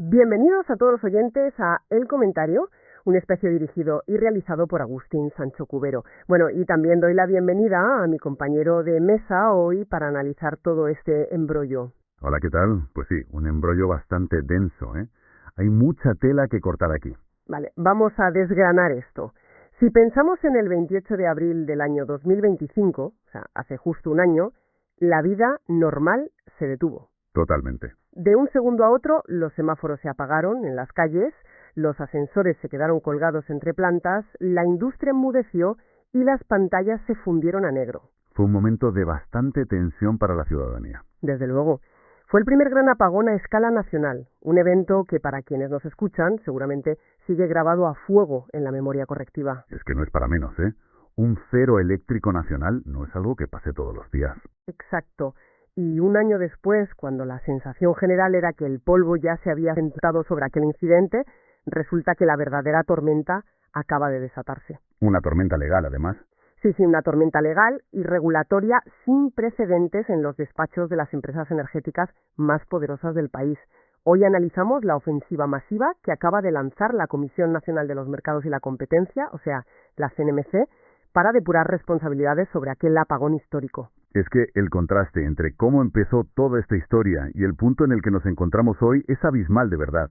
Bienvenidos a todos los oyentes a El Comentario, un espacio dirigido y realizado por Agustín Sancho Cubero. Bueno, y también doy la bienvenida a mi compañero de mesa hoy para analizar todo este embrollo. Hola, ¿qué tal? Pues sí, un embrollo bastante denso, ¿eh? Hay mucha tela que cortar aquí. Vale, vamos a desgranar esto. Si pensamos en el 28 de abril del año 2025, o sea, hace justo un año, la vida normal se detuvo. Totalmente. De un segundo a otro, los semáforos se apagaron en las calles, los ascensores se quedaron colgados entre plantas, la industria enmudeció y las pantallas se fundieron a negro. Fue un momento de bastante tensión para la ciudadanía. Desde luego. Fue el primer gran apagón a escala nacional, un evento que para quienes nos escuchan seguramente sigue grabado a fuego en la memoria colectiva. Es que no es para menos, ¿eh? Un cero eléctrico nacional no es algo que pase todos los días. Exacto. Y un año después, cuando la sensación general era que el polvo ya se había sentado sobre aquel incidente, resulta que la verdadera tormenta acaba de desatarse. Una tormenta legal, además. Sí, una tormenta legal y regulatoria sin precedentes en los despachos de las empresas energéticas más poderosas del país. Hoy analizamos la ofensiva masiva que acaba de lanzar la Comisión Nacional de los Mercados y la Competencia, o sea, la CNMC, para depurar responsabilidades sobre aquel apagón histórico. Es que el contraste entre cómo empezó toda esta historia y el punto en el que nos encontramos hoy es abismal de verdad.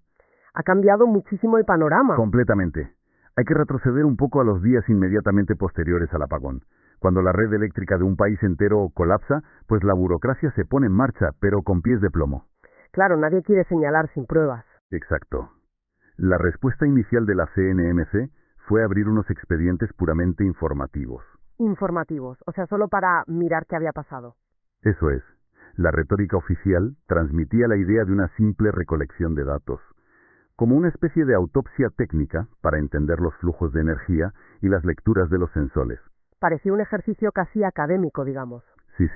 Ha cambiado muchísimo el panorama. Completamente. Hay que retroceder un poco a los días inmediatamente posteriores al apagón. Cuando la red eléctrica de un país entero colapsa, pues la burocracia se pone en marcha, pero con pies de plomo. Claro, nadie quiere señalar sin pruebas. Exacto. La respuesta inicial de la CNMC fue abrir unos expedientes puramente informativos. Informativos, o sea, solo para mirar qué había pasado. Eso es. La retórica oficial transmitía la idea de una simple recolección de datos, como una especie de autopsia técnica para entender los flujos de energía y las lecturas de los sensores. Parecía un ejercicio casi académico, digamos. Sí.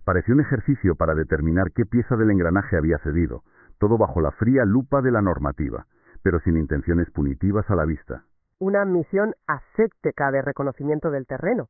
Parecía un ejercicio para determinar qué pieza del engranaje había cedido, todo bajo la fría lupa de la normativa, pero sin intenciones punitivas a la vista. Una misión aséptica de reconocimiento del terreno.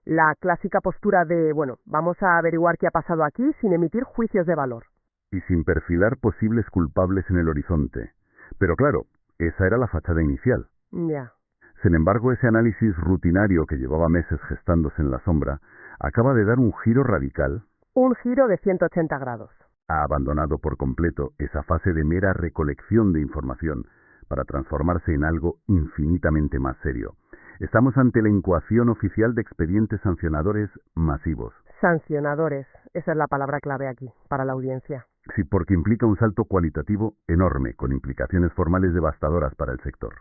La clásica postura de, vamos a averiguar qué ha pasado aquí sin emitir juicios de valor. Y sin perfilar posibles culpables en el horizonte. Pero claro, esa era la fachada inicial. Ya. Sin embargo, ese análisis rutinario que llevaba meses gestándose en la sombra, acaba de dar un giro radical. Un giro de 180 grados. Ha abandonado por completo esa fase de mera recolección de información para transformarse en algo infinitamente más serio. Estamos ante la incoación oficial de expedientes sancionadores masivos. Sancionadores, esa es la palabra clave aquí, para la audiencia. Sí, porque implica un salto cualitativo enorme, con implicaciones formales devastadoras para el sector.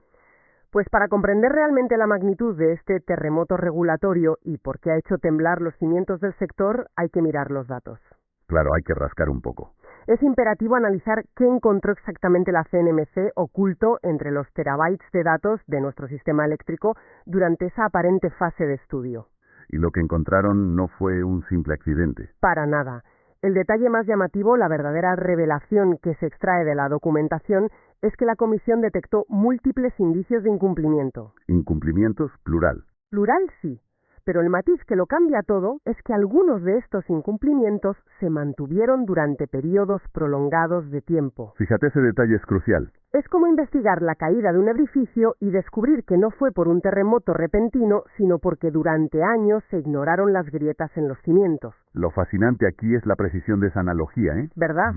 Pues para comprender realmente la magnitud de este terremoto regulatorio y por qué ha hecho temblar los cimientos del sector, hay que mirar los datos. Claro, hay que rascar un poco. Es imperativo analizar qué encontró exactamente la CNMC oculto entre los terabytes de datos de nuestro sistema eléctrico durante esa aparente fase de estudio. Y lo que encontraron no fue un simple accidente. Para nada. El detalle más llamativo, la verdadera revelación que se extrae de la documentación, es que la comisión detectó múltiples indicios de incumplimiento. Incumplimientos, plural. Plural sí, pero el matiz que lo cambia todo es que algunos de estos incumplimientos se mantuvieron durante periodos prolongados de tiempo. Fíjate, ese detalle es crucial. Es como investigar la caída de un edificio y descubrir que no fue por un terremoto repentino, sino porque durante años se ignoraron las grietas en los cimientos. Lo fascinante aquí es la precisión de esa analogía, ¿eh? ¿Verdad?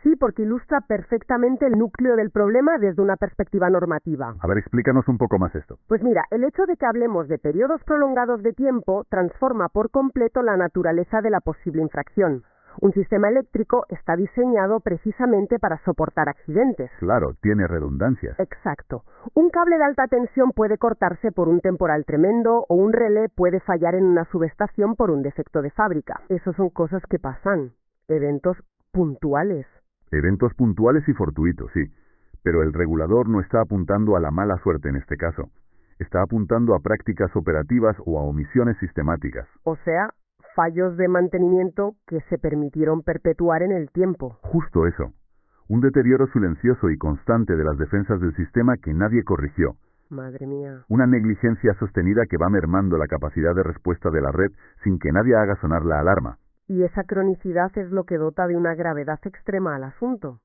Sí, porque ilustra perfectamente el núcleo del problema desde una perspectiva normativa. A ver, explícanos un poco más esto. Pues mira, el hecho de que hablemos de periodos prolongados de tiempo transforma por completo la naturaleza de la posible infracción. Un sistema eléctrico está diseñado precisamente para soportar accidentes. Claro, tiene redundancias. Exacto. Un cable de alta tensión puede cortarse por un temporal tremendo o un relé puede fallar en una subestación por un defecto de fábrica. Esas son cosas que pasan. Eventos puntuales. Eventos puntuales y fortuitos, sí. Pero el regulador no está apuntando a la mala suerte en este caso. Está apuntando a prácticas operativas o a omisiones sistemáticas. O sea, fallos de mantenimiento que se permitieron perpetuar en el tiempo. Justo eso. Un deterioro silencioso y constante de las defensas del sistema que nadie corrigió. Madre mía. Una negligencia sostenida que va mermando la capacidad de respuesta de la red sin que nadie haga sonar la alarma. Y esa cronicidad es lo que dota de una gravedad extrema al asunto.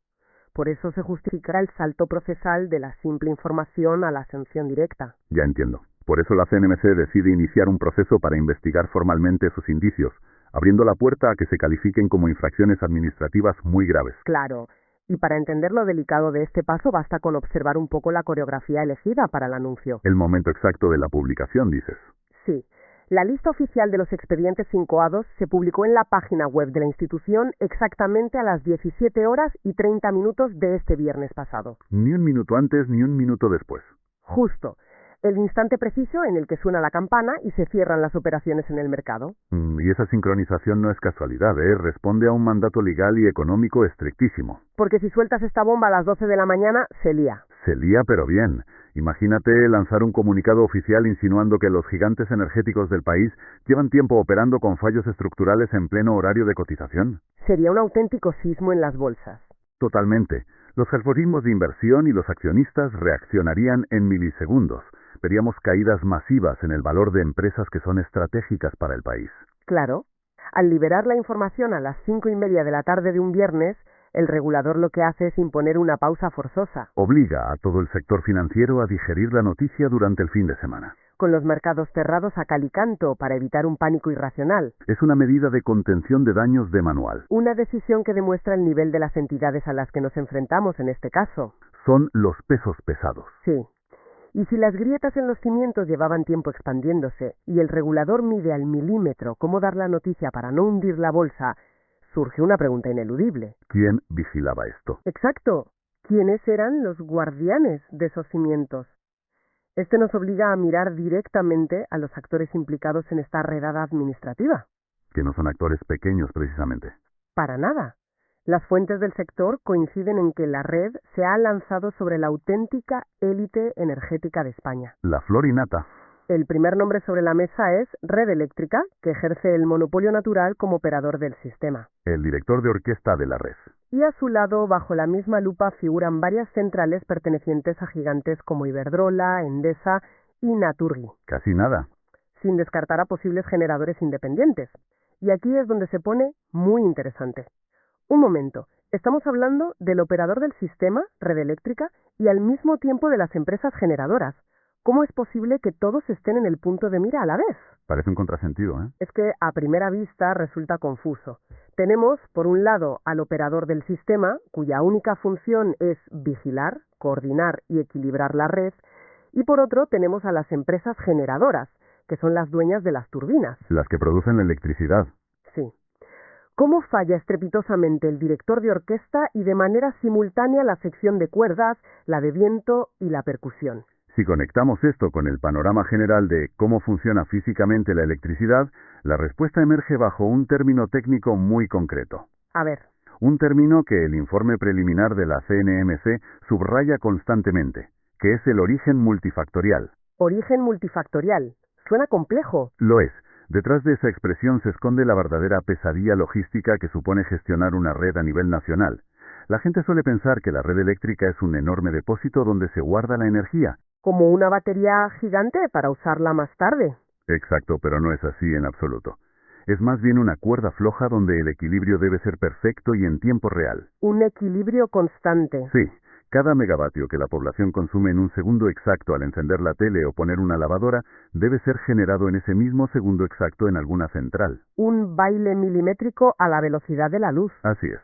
Por eso se justificará el salto procesal de la simple información a la sanción directa. Ya entiendo. Por eso la CNMC decide iniciar un proceso para investigar formalmente esos indicios, abriendo la puerta a que se califiquen como infracciones administrativas muy graves. Claro. Y para entender lo delicado de este paso basta con observar un poco la coreografía elegida para el anuncio. El momento exacto de la publicación, dices. Sí. La lista oficial de los expedientes incoados se publicó en la página web de la institución exactamente a las 17 horas y 30 minutos de este viernes pasado. Ni un minuto antes ni un minuto después. Justo. El instante preciso en el que suena la campana y se cierran las operaciones en el mercado. Y esa sincronización no es casualidad, ¿eh? Responde a un mandato legal y económico estrictísimo. Porque si sueltas esta bomba a las 12 de la mañana, se lía. Se lía, pero bien. Imagínate lanzar un comunicado oficial insinuando que los gigantes energéticos del país llevan tiempo operando con fallos estructurales en pleno horario de cotización. Sería un auténtico sismo en las bolsas. Totalmente. Los algoritmos de inversión y los accionistas reaccionarían en milisegundos. Veríamos caídas masivas en el valor de empresas que son estratégicas para el país. Claro. Al liberar la información a las 5:30 de la tarde de un viernes, el regulador lo que hace es imponer una pausa forzosa. Obliga a todo el sector financiero a digerir la noticia durante el fin de semana. Con los mercados cerrados a cal y canto para evitar un pánico irracional. Es una medida de contención de daños de manual. Una decisión que demuestra el nivel de las entidades a las que nos enfrentamos en este caso. Son los pesos pesados. Sí. Y si las grietas en los cimientos llevaban tiempo expandiéndose y el regulador mide al milímetro cómo dar la noticia para no hundir la bolsa, surge una pregunta ineludible. ¿Quién vigilaba esto? Exacto. ¿Quiénes eran los guardianes de esos cimientos? Este nos obliga a mirar directamente a los actores implicados en esta redada administrativa. Que no son actores pequeños, precisamente. Para nada. Las fuentes del sector coinciden en que la red se ha lanzado sobre la auténtica élite energética de España. La flor y nata. El primer nombre sobre la mesa es Red Eléctrica, que ejerce el monopolio natural como operador del sistema. El director de orquesta de la red. Y a su lado, bajo la misma lupa, figuran varias centrales pertenecientes a gigantes como Iberdrola, Endesa y Naturgy. Casi nada. Sin descartar a posibles generadores independientes. Y aquí es donde se pone muy interesante. Un momento, estamos hablando del operador del sistema, Red Eléctrica, y al mismo tiempo de las empresas generadoras. ¿Cómo es posible que todos estén en el punto de mira a la vez? Parece un contrasentido, ¿eh? Es que a primera vista resulta confuso. Tenemos, por un lado, al operador del sistema, cuya única función es vigilar, coordinar y equilibrar la red, y por otro tenemos a las empresas generadoras, que son las dueñas de las turbinas. Las que producen la electricidad. Sí. ¿Cómo falla estrepitosamente el director de orquesta y de manera simultánea la sección de cuerdas, la de viento y la percusión? Si conectamos esto con el panorama general de cómo funciona físicamente la electricidad, la respuesta emerge bajo un término técnico muy concreto. A ver. Un término que el informe preliminar de la CNMC subraya constantemente, que es el origen multifactorial. Origen multifactorial. Suena complejo. Lo es. Detrás de esa expresión se esconde la verdadera pesadilla logística que supone gestionar una red a nivel nacional. La gente suele pensar que la red eléctrica es un enorme depósito donde se guarda la energía. Como una batería gigante para usarla más tarde. Exacto, pero no es así en absoluto. Es más bien una cuerda floja donde el equilibrio debe ser perfecto y en tiempo real. Un equilibrio constante. Sí. Cada megavatio que la población consume en un segundo exacto al encender la tele o poner una lavadora debe ser generado en ese mismo segundo exacto en alguna central. Un baile milimétrico a la velocidad de la luz. Así es.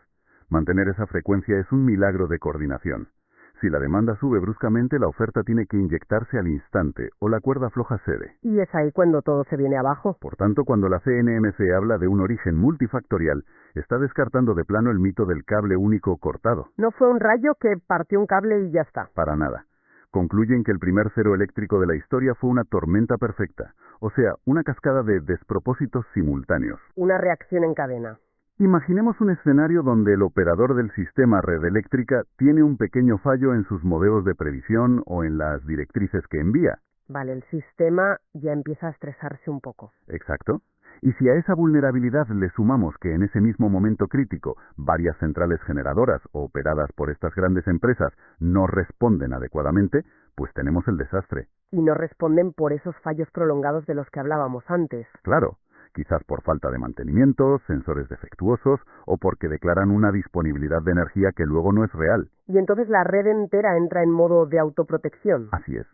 Mantener esa frecuencia es un milagro de coordinación. Si la demanda sube bruscamente, la oferta tiene que inyectarse al instante o la cuerda floja cede. Y es ahí cuando todo se viene abajo. Por tanto, cuando la CNMC habla de un origen multifactorial, está descartando de plano el mito del cable único cortado. No fue un rayo que partió un cable y ya está. Para nada. Concluyen que el primer cero eléctrico de la historia fue una tormenta perfecta, o sea, una cascada de despropósitos simultáneos. Una reacción en cadena. Imaginemos un escenario donde el operador del sistema red eléctrica tiene un pequeño fallo en sus modelos de previsión o en las directrices que envía. Vale, el sistema ya empieza a estresarse un poco. Exacto. Y si a esa vulnerabilidad le sumamos que en ese mismo momento crítico varias centrales generadoras operadas por estas grandes empresas no responden adecuadamente, pues tenemos el desastre. Y no responden por esos fallos prolongados de los que hablábamos antes. Claro. quizás por falta de mantenimiento, sensores defectuosos o porque declaran una disponibilidad de energía que luego no es real. Y entonces la red entera entra en modo de autoprotección. Así es.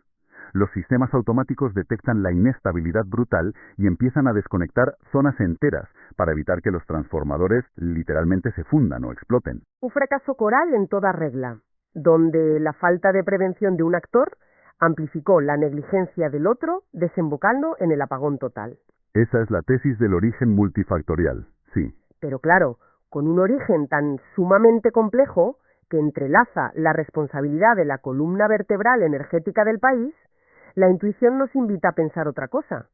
Los sistemas automáticos detectan la inestabilidad brutal y empiezan a desconectar zonas enteras para evitar que los transformadores literalmente se fundan o exploten. Un fracaso coral en toda regla, donde la falta de prevención de un actor amplificó la negligencia del otro, desembocando en el apagón total. Esa es la tesis del origen multifactorial, sí. Pero claro, con un origen tan sumamente complejo que entrelaza la responsabilidad de la columna vertebral energética del país, la intuición nos invita a pensar otra cosa.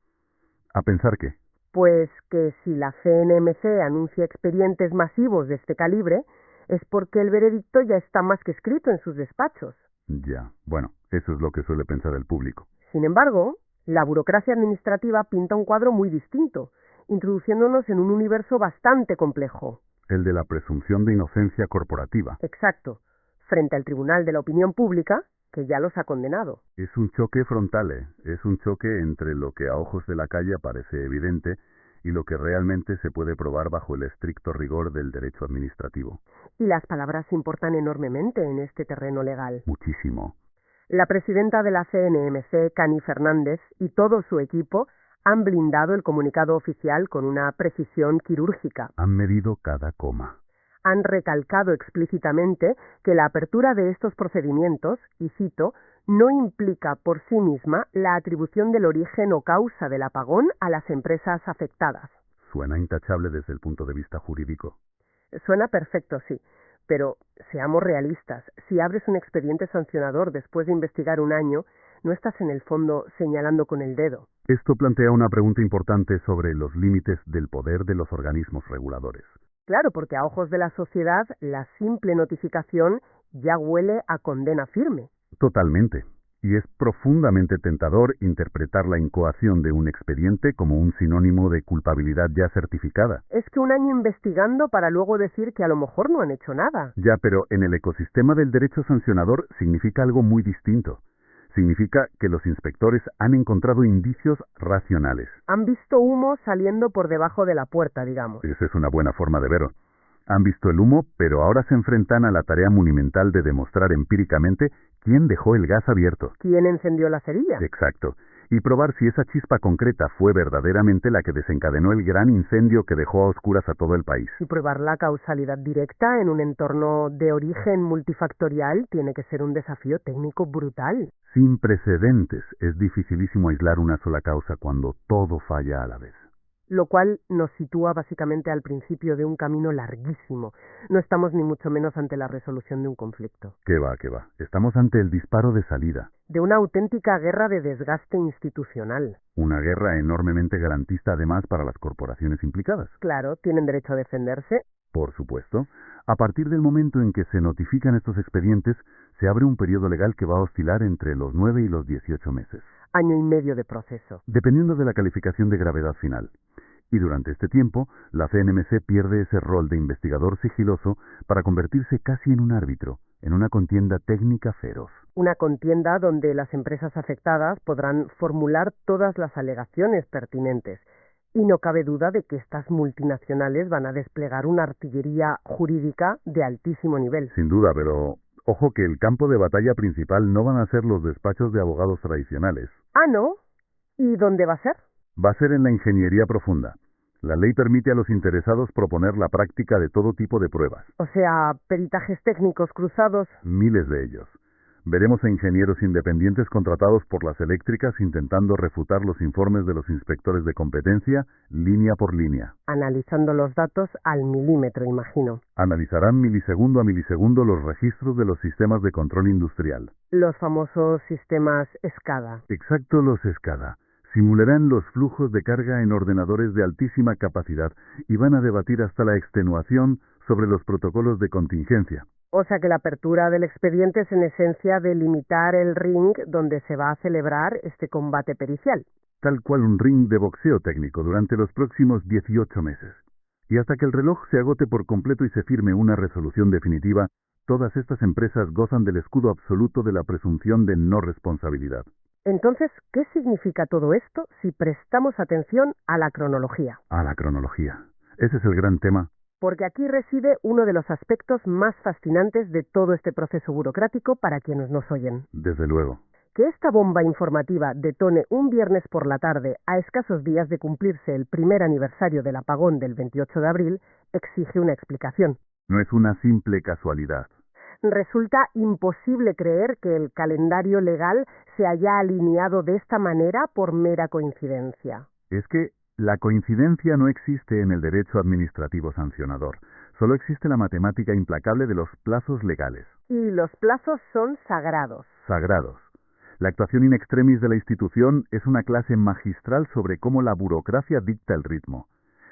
¿A pensar qué? Pues que si la CNMC anuncia expedientes masivos de este calibre, es porque el veredicto ya está más que escrito en sus despachos. Ya, bueno, eso es lo que suele pensar el público. Sin embargo, la burocracia administrativa pinta un cuadro muy distinto, introduciéndonos en un universo bastante complejo. El de la presunción de inocencia corporativa. Exacto, frente al Tribunal de la Opinión Pública, que ya los ha condenado. Es un choque frontal, es un choque entre lo que a ojos de la calle parece evidente y lo que realmente se puede probar bajo el estricto rigor del derecho administrativo. Y las palabras importan enormemente en este terreno legal. Muchísimo. La presidenta de la CNMC, Cani Fernández, y todo su equipo han blindado el comunicado oficial con una precisión quirúrgica. Han medido cada coma. Han recalcado explícitamente que la apertura de estos procedimientos, y cito, no implica por sí misma la atribución del origen o causa del apagón a las empresas afectadas. Suena intachable desde el punto de vista jurídico. Suena perfecto, sí, pero seamos realistas. Si abres un expediente sancionador después de investigar un año, no estás en el fondo señalando con el dedo. Esto plantea una pregunta importante sobre los límites del poder de los organismos reguladores. Claro, porque a ojos de la sociedad, la simple notificación ya huele a condena firme. Totalmente. Y es profundamente tentador interpretar la incoación de un expediente como un sinónimo de culpabilidad ya certificada. Es que un año investigando para luego decir que a lo mejor no han hecho nada. Ya, pero en el ecosistema del derecho sancionador significa algo muy distinto. Significa que los inspectores han encontrado indicios racionales. Han visto humo saliendo por debajo de la puerta, digamos. Esa es una buena forma de verlo. Han visto el humo, pero ahora se enfrentan a la tarea monumental de demostrar empíricamente quién dejó el gas abierto. ¿Quién encendió la cerilla? Exacto. Y probar si esa chispa concreta fue verdaderamente la que desencadenó el gran incendio que dejó a oscuras a todo el país. Y probar la causalidad directa en un entorno de origen multifactorial tiene que ser un desafío técnico brutal. Sin precedentes, es dificilísimo aislar una sola causa cuando todo falla a la vez. Lo cual nos sitúa básicamente al principio de un camino larguísimo. No estamos ni mucho menos ante la resolución de un conflicto. ¿Qué va, qué va? Estamos ante el disparo de salida. De una auténtica guerra de desgaste institucional. Una guerra enormemente garantista además para las corporaciones implicadas. Claro, tienen derecho a defenderse. Por supuesto. A partir del momento en que se notifican estos expedientes, se abre un periodo legal que va a oscilar entre los 9 y los 18 meses. Año y medio de proceso. Dependiendo de la calificación de gravedad final. Y durante este tiempo, la CNMC pierde ese rol de investigador sigiloso para convertirse casi en un árbitro, en una contienda técnica feroz. Una contienda donde las empresas afectadas podrán formular todas las alegaciones pertinentes. Y no cabe duda de que estas multinacionales van a desplegar una artillería jurídica de altísimo nivel. Sin duda, pero ojo que el campo de batalla principal no van a ser los despachos de abogados tradicionales. Ah, ¿no? ¿Y dónde va a ser? Va a ser en la ingeniería profunda. La ley permite a los interesados proponer la práctica de todo tipo de pruebas. O sea, peritajes técnicos cruzados. Miles de ellos. Veremos a ingenieros independientes contratados por las eléctricas intentando refutar los informes de los inspectores de competencia línea por línea. Analizando los datos al milímetro, imagino. Analizarán milisegundo a milisegundo los registros de los sistemas de control industrial. Los famosos sistemas SCADA. Exacto, los SCADA. Simularán los flujos de carga en ordenadores de altísima capacidad y van a debatir hasta la extenuación sobre los protocolos de contingencia. O sea que la apertura del expediente es en esencia delimitar el ring donde se va a celebrar este combate pericial. Tal cual un ring de boxeo técnico durante los próximos 18 meses. Y hasta que el reloj se agote por completo y se firme una resolución definitiva, todas estas empresas gozan del escudo absoluto de la presunción de no responsabilidad. Entonces, ¿qué significa todo esto si prestamos atención a la cronología? A la cronología. Ese es el gran tema. Porque aquí reside uno de los aspectos más fascinantes de todo este proceso burocrático para quienes nos oyen. Desde luego. Que esta bomba informativa detone un viernes por la tarde a escasos días de cumplirse el primer aniversario del apagón del 28 de abril exige una explicación. No es una simple casualidad. Resulta imposible creer que el calendario legal se haya alineado de esta manera por mera coincidencia. Es que la coincidencia no existe en el derecho administrativo sancionador. Solo existe la matemática implacable de los plazos legales. Y los plazos son sagrados. Sagrados. La actuación in extremis de la institución es una clase magistral sobre cómo la burocracia dicta el ritmo.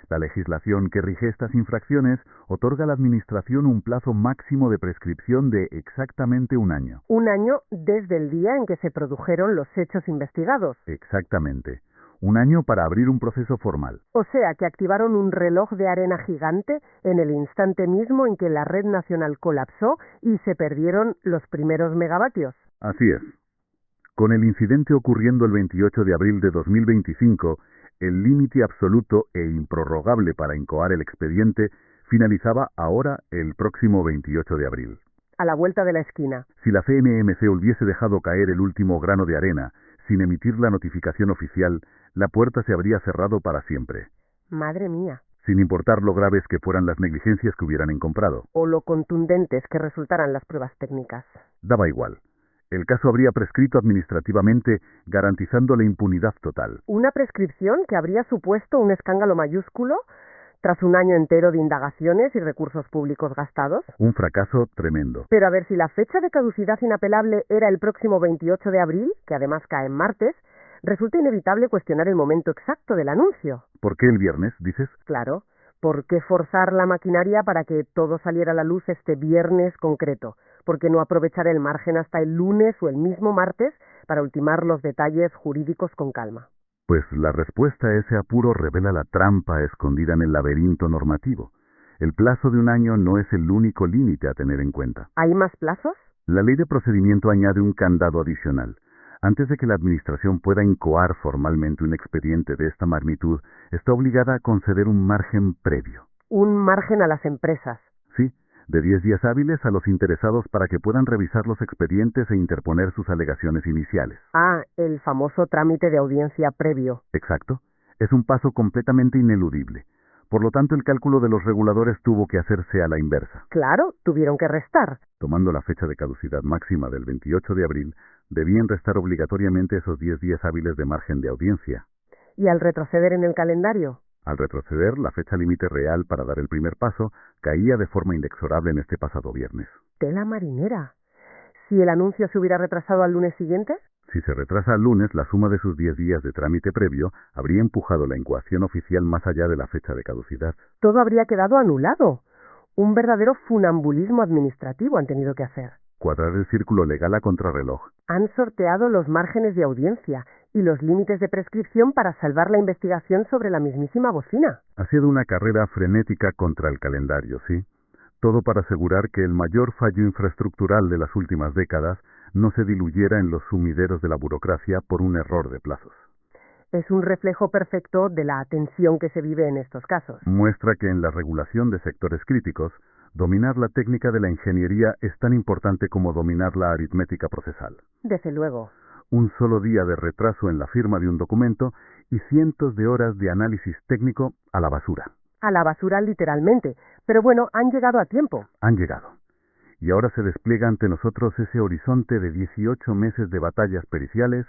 La legislación que rige estas infracciones otorga a la Administración un plazo máximo de prescripción de exactamente un año. Un año desde el día en que se produjeron los hechos investigados. Exactamente. Un año para abrir un proceso formal. O sea, que activaron un reloj de arena gigante en el instante mismo en que la red nacional colapsó y se perdieron los primeros megavatios. Así es. Con el incidente ocurriendo el 28 de abril de 2025, el límite absoluto e improrrogable para incoar el expediente finalizaba ahora el próximo 28 de abril. A la vuelta de la esquina. Si la CNMC hubiese dejado caer el último grano de arena sin emitir la notificación oficial, la puerta se habría cerrado para siempre. Madre mía. Sin importar lo graves que fueran las negligencias que hubieran encontrado. O lo contundentes que resultaran las pruebas técnicas. Daba igual. El caso habría prescrito administrativamente, garantizando la impunidad total. Una prescripción que habría supuesto un escándalo mayúsculo tras un año entero de indagaciones y recursos públicos gastados. Un fracaso tremendo. Pero a ver, si la fecha de caducidad inapelable era el próximo 28 de abril, que además cae en martes, resulta inevitable cuestionar el momento exacto del anuncio. ¿Por qué el viernes, dices? Claro. ¿Por qué forzar la maquinaria para que todo saliera a la luz este viernes concreto? ¿Por qué no aprovechar el margen hasta el lunes o el mismo martes para ultimar los detalles jurídicos con calma? Pues la respuesta a ese apuro revela la trampa escondida en el laberinto normativo. El plazo de un año no es el único límite a tener en cuenta. ¿Hay más plazos? La ley de procedimiento añade un candado adicional. Antes de que la Administración pueda incoar formalmente un expediente de esta magnitud, está obligada a conceder un margen previo. Un margen a las empresas. Sí, de 10 días hábiles a los interesados para que puedan revisar los expedientes e interponer sus alegaciones iniciales. Ah, el famoso trámite de audiencia previo. Exacto. Es un paso completamente ineludible. Por lo tanto, el cálculo de los reguladores tuvo que hacerse a la inversa. Claro, tuvieron que restar. Tomando la fecha de caducidad máxima del 28 de abril, debían restar obligatoriamente esos 10 días hábiles de margen de audiencia. ¿Y al retroceder en el calendario? Al retroceder, la fecha límite real para dar el primer paso caía de forma inexorable en este pasado viernes. Tela marinera. ¿Si el anuncio se hubiera retrasado al lunes siguiente? Si se retrasa al lunes, la suma de sus 10 días de trámite previo habría empujado la incoación oficial más allá de la fecha de caducidad. Todo habría quedado anulado. Un verdadero funambulismo administrativo han tenido que hacer. Cuadrar el círculo legal a contrarreloj. Han sorteado los márgenes de audiencia y los límites de prescripción para salvar la investigación sobre la mismísima bocina. Ha sido una carrera frenética contra el calendario, ¿sí? Todo para asegurar que el mayor fallo infraestructural de las últimas décadas no se diluyera en los sumideros de la burocracia por un error de plazos. Es un reflejo perfecto de la tensión que se vive en estos casos. Muestra que en la regulación de sectores críticos, dominar la técnica de la ingeniería es tan importante como dominar la aritmética procesal. Desde luego. Un solo día de retraso en la firma de un documento y cientos de horas de análisis técnico a la basura. A la basura literalmente. Pero bueno, han llegado a tiempo. Han llegado. Y ahora se despliega ante nosotros ese horizonte de 18 meses de batallas periciales,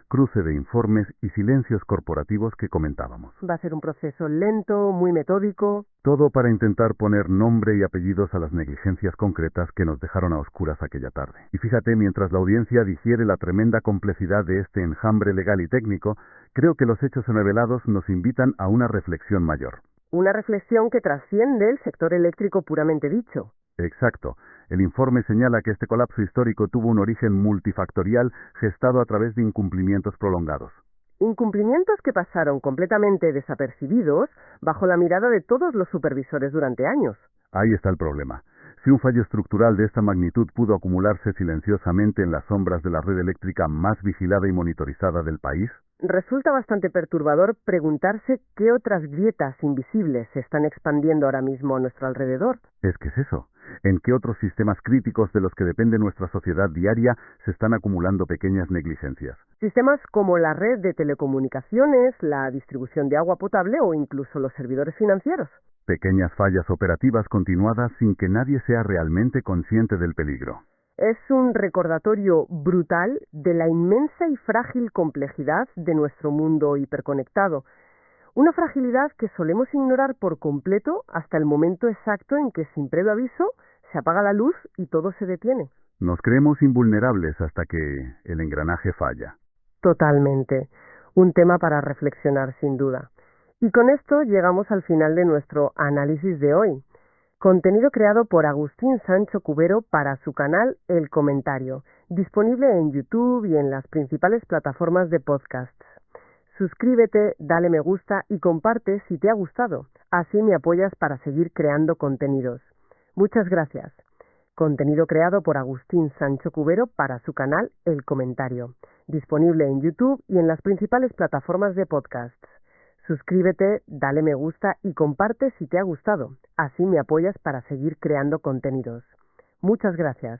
cruce de informes y silencios corporativos que comentábamos. Va a ser un proceso lento, muy metódico. Todo para intentar poner nombre y apellidos a las negligencias concretas que nos dejaron a oscuras aquella tarde. Y fíjate, mientras la audiencia digiere la tremenda complejidad de este enjambre legal y técnico, creo que los hechos revelados nos invitan a una reflexión mayor. Una reflexión que trasciende el sector eléctrico puramente dicho. Exacto. El informe señala que este colapso histórico tuvo un origen multifactorial gestado a través de incumplimientos prolongados. Incumplimientos que pasaron completamente desapercibidos bajo la mirada de todos los supervisores durante años. Ahí está el problema. Si un fallo estructural de esta magnitud pudo acumularse silenciosamente en las sombras de la red eléctrica más vigilada y monitorizada del país, resulta bastante perturbador preguntarse qué otras grietas invisibles se están expandiendo ahora mismo a nuestro alrededor. es que es eso. ¿En qué otros sistemas críticos de los que depende nuestra sociedad diaria se están acumulando pequeñas negligencias? Sistemas como la red de telecomunicaciones, la distribución de agua potable o incluso los servidores financieros. Pequeñas fallas operativas continuadas sin que nadie sea realmente consciente del peligro. Es un recordatorio brutal de la inmensa y frágil complejidad de nuestro mundo hiperconectado. Una fragilidad que solemos ignorar por completo hasta el momento exacto en que, sin previo aviso, se apaga la luz y todo se detiene. Nos creemos invulnerables hasta que el engranaje falla. Totalmente. Un tema para reflexionar, sin duda. Y con esto llegamos al final de nuestro análisis de hoy. Contenido creado por Agustín Sancho Cubero para su canal El Comentario, disponible en YouTube y en las principales plataformas de podcasts. Suscríbete, dale me gusta y comparte si te ha gustado. Así me apoyas para seguir creando contenidos. Muchas gracias. Contenido creado por Agustín Sancho Cubero para su canal El Comentario, disponible en YouTube y en las principales plataformas de podcasts. Suscríbete, dale me gusta y comparte si te ha gustado. Así me apoyas para seguir creando contenidos. Muchas gracias.